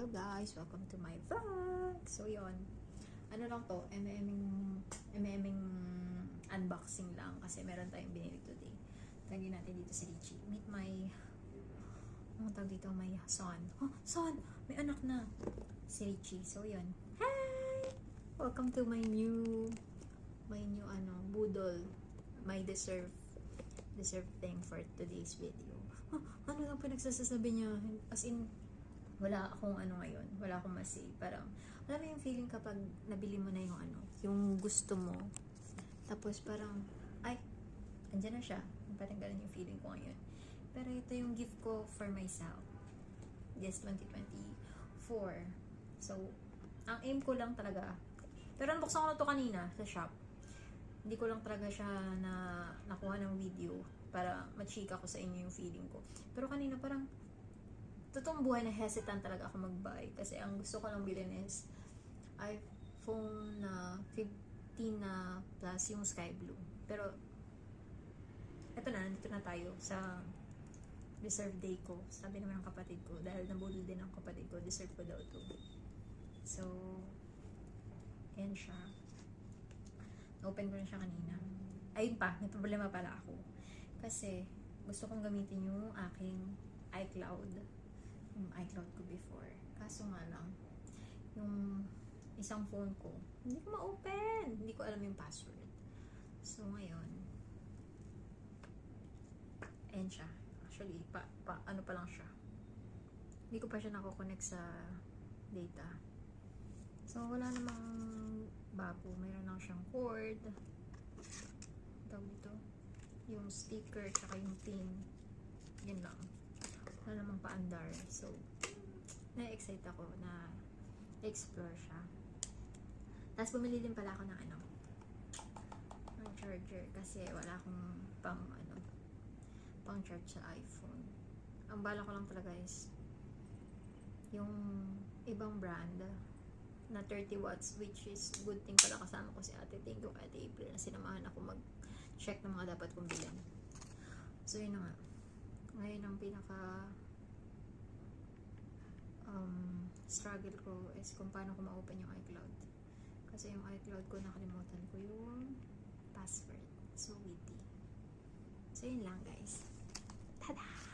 guys, welcome to my vlog. So yun, ano lang to, MMing unboxing lang kasi meron tayong binili today. Lagyan natin dito si Richie. Meet my, ano tawag dito, my son. Oh, son! May anak na. Si Richie. So yun. Hi! Welcome to my new boodle. My deserve thing for today's video. Huh, ano lang pinagsasabi niya? As in, wala akong ngayon, wala akong masay. Parang, alam mo yung feeling kapag nabili mo na yung gusto mo. Tapos parang, ay, andyan na siya. Parang ganun yung feeling ko ngayon. Pero ito yung gift ko for myself. Yes, 2024. So, ang aim ko lang talaga, pero unboxan ko na to kanina sa shop. Hindi ko lang talaga siya nakuha ng video para machika ko sa inyo yung feeling ko. Pero kanina parang totoong buhay na hesitant talaga ako mag-buy kasi ang gusto ko lang bilhin is iPhone na 15 na plus yung sky blue. Pero eto na, nandito na tayo sa reserve day ko. Sabi naman ng kapatid ko, dahil nabudol din ang kapatid ko, deserve ko daw to. So, yan siya. Open ko na siya kanina. Ayun pa, may problema pala ako. Kasi, gusto kong gamitin yung aking iCloud. Yung iCloud ko before. Kaso nga lang, yung isang phone ko, hindi ko ma-open. Hindi ko alam yung password. So, ngayon, ayan siya. Actually, ano pa lang siya. Hindi ko pa siya nako-connect sa data. So, wala namang bago. Mayroon lang siyang cord. Tawag dito. Yung sticker, tsaka yung pin. Yan lang. Wala namang paandar. So, na-excite ako na explore siya. Tapos, bumili din pala ako ng ng charger. Kasi wala akong pang charge sa iPhone. Ang bala ko lang talaga is yung ibang brand na 30 watts, which is good thing pala kasama ko si ate. Thank you ate April na sinamahan ako mag-check ng mga dapat kong bilhin. So yun na nga. Ngayon ang pinaka struggle ko is kung paano ko ma-open yung iCloud. Kasi yung iCloud ko, nakalimutan ko yung password. So witty. So yun lang guys. Tada!